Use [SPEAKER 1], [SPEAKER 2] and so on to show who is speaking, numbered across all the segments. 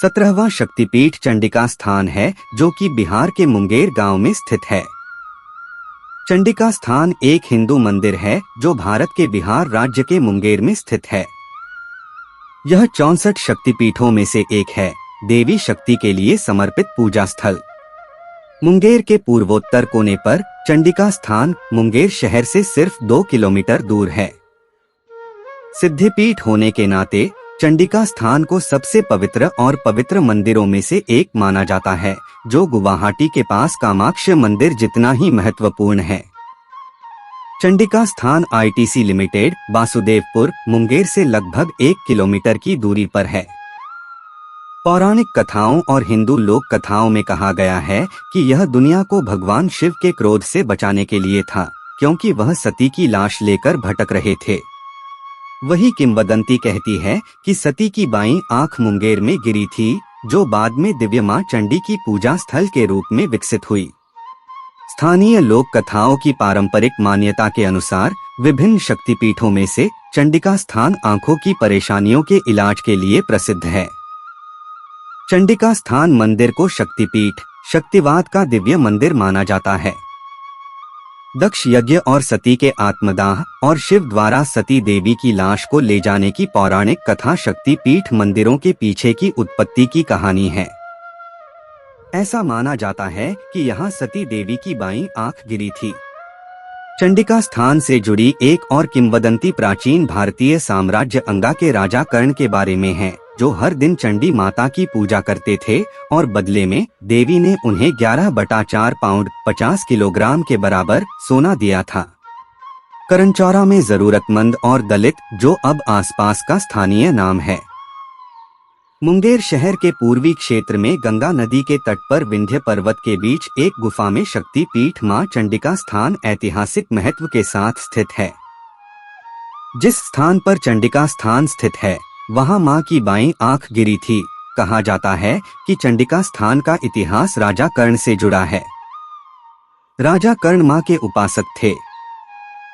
[SPEAKER 1] 17वां शक्तिपीठ चंडिका स्थान है, जो कि बिहार के मुंगेर गांव में स्थित है। चंडिका स्थान एक हिंदू मंदिर है जो भारत के बिहार राज्य के मुंगेर में स्थित है। यह 64 शक्तिपीठों में से एक है। देवी शक्ति के लिए समर्पित पूजा स्थल। मुंगेर के पूर्वोत्तर कोने पर चंडिका स्थान मुंगेर शहर से सिर्फ 2 किलोमीटर दूर है। सिद्धिपीठ होने के नाते चंडिका स्थान को सबसे पवित्र और पवित्र मंदिरों में से एक माना जाता है, जो गुवाहाटी के पास कामाख्या मंदिर जितना ही महत्वपूर्ण है। चंडिका स्थान आईटीसी लिमिटेड वासुदेवपुर मुंगेर से लगभग 1 किलोमीटर की दूरी पर है। पौराणिक कथाओं और हिंदू लोक कथाओं में कहा गया है कि यह दुनिया को भगवान शिव के क्रोध से बचाने के लिए था, क्योंकि वह सती की लाश लेकर भटक रहे थे। वही किंवदंती कहती है कि सती की बाईं आंख मुंगेर में गिरी थी, जो बाद में दिव्य मां चंडी की पूजा स्थल के रूप में विकसित हुई। स्थानीय लोक कथाओं की पारंपरिक मान्यता के अनुसार विभिन्न शक्तिपीठों में से चंडिका स्थान आंखों की परेशानियों के इलाज के लिए प्रसिद्ध है। चंडिका स्थान मंदिर को शक्तिपीठ, शक्तिवाद का दिव्य मंदिर माना जाता है। दक्ष यज्ञ और सती के आत्मदाह और शिव द्वारा सती देवी की लाश को ले जाने की पौराणिक कथा शक्तिपीठ मंदिरों के पीछे की उत्पत्ति की कहानी है। ऐसा माना जाता है कि यहाँ सती देवी की बाईं आंख गिरी थी। चंडिका स्थान से जुड़ी एक और किंवदंती प्राचीन भारतीय साम्राज्य अंगा के राजा कर्ण के बारे में है, जो हर दिन चंडी माता की पूजा करते थे और बदले में देवी ने उन्हें 11/4 पाउंड 50 किलोग्राम के बराबर सोना दिया था। करनचौरा में जरूरतमंद और दलित, जो अब आसपास का स्थानीय नाम है। मुंगेर शहर के पूर्वी क्षेत्र में गंगा नदी के तट पर विंध्य पर्वत के बीच एक गुफा में शक्तिपीठ मां चंडिका स्थान ऐतिहासिक महत्व के साथ स्थित है। जिस स्थान पर चंडिका स्थान स्थित है, वहां मां की बाईं आंख गिरी थी। कहा जाता है कि चंडिका स्थान का इतिहास राजा कर्ण से जुड़ा है। राजा कर्ण मां के उपासक थे।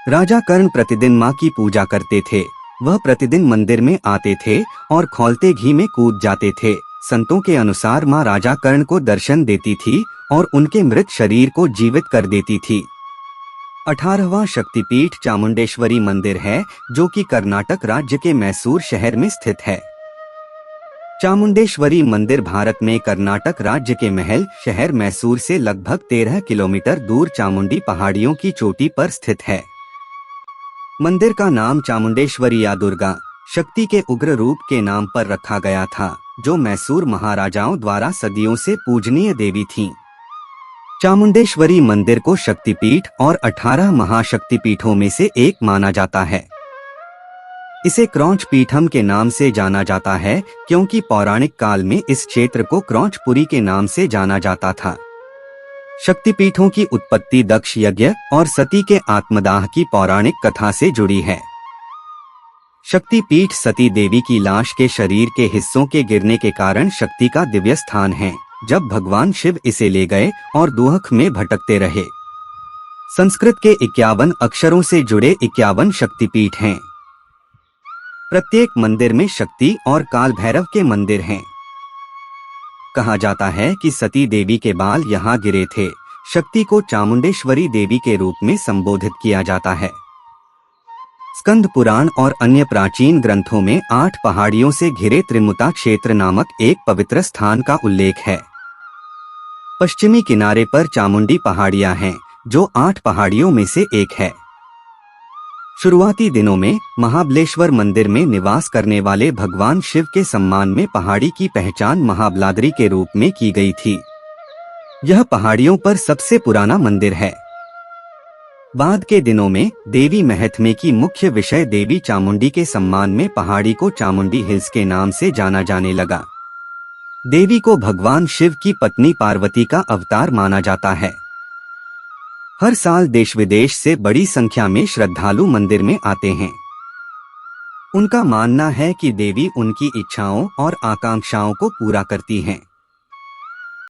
[SPEAKER 1] राजा कर्ण प्रतिदिन मां की पूजा करते थे। वह प्रतिदिन मंदिर में आते थे और खौलते घी में कूद जाते थे। संतों के अनुसार मां राजा कर्ण को दर्शन देती थी और उनके मृत शरीर को जीवित कर देती थी। 18वां शक्तिपीठ चामुंडेश्वरी मंदिर है, जो कि कर्नाटक राज्य के मैसूर शहर में स्थित है। चामुंडेश्वरी मंदिर भारत में कर्नाटक राज्य के महल शहर मैसूर से लगभग 13 किलोमीटर दूर चामुंडी पहाड़ियों की चोटी पर स्थित है। मंदिर का नाम चामुंडेश्वरी या दुर्गा शक्ति के उग्र रूप के नाम पर रखा गया था, जो मैसूर महाराजाओं द्वारा सदियों से पूजनीय देवी थीं। चामुंडेश्वरी मंदिर को शक्तिपीठ और 18 महाशक्तिपीठों में से एक माना जाता है। इसे क्रौंच पीठम के नाम से जाना जाता है, क्योंकि पौराणिक काल में इस क्षेत्र को क्रौंचपुरी के नाम से जाना जाता था। शक्तिपीठों की उत्पत्ति दक्ष यज्ञ और सती के आत्मदाह की पौराणिक कथा से जुड़ी है। शक्तिपीठ सती देवी की लाश के शरीर के हिस्सों के गिरने के कारण शक्ति का दिव्य स्थान है, जब भगवान शिव इसे ले गए और दुहक में भटकते रहे। संस्कृत के 51 अक्षरों से जुड़े 51 शक्तिपीठ हैं। प्रत्येक मंदिर में शक्ति और काल भैरव के मंदिर हैं। कहा जाता है कि सती देवी के बाल यहाँ गिरे थे। शक्ति को चामुंडेश्वरी देवी के रूप में संबोधित किया जाता है। स्कंद पुराण और अन्य प्राचीन ग्रंथों में 8 पहाड़ियों से घिरे त्रिमुता क्षेत्र नामक एक पवित्र स्थान का उल्लेख है। पश्चिमी किनारे पर चामुंडी पहाड़ियां हैं, जो 8 पहाड़ियों में से एक है। शुरुआती दिनों में महाबलेश्वर मंदिर में निवास करने वाले भगवान शिव के सम्मान में पहाड़ी की पहचान महाबलाद्री के रूप में की गई थी। यह पहाड़ियों पर सबसे पुराना मंदिर है। बाद के दिनों में देवी महत्म्य की मुख्य विषय देवी चामुंडी के सम्मान में पहाड़ी को चामुंडी हिल्स के नाम से जाना जाने लगा। देवी को भगवान शिव की पत्नी पार्वती का अवतार माना जाता है। हर साल देश विदेश से बड़ी संख्या में श्रद्धालु मंदिर में आते हैं। उनका मानना है कि देवी उनकी इच्छाओं और आकांक्षाओं को पूरा करती हैं।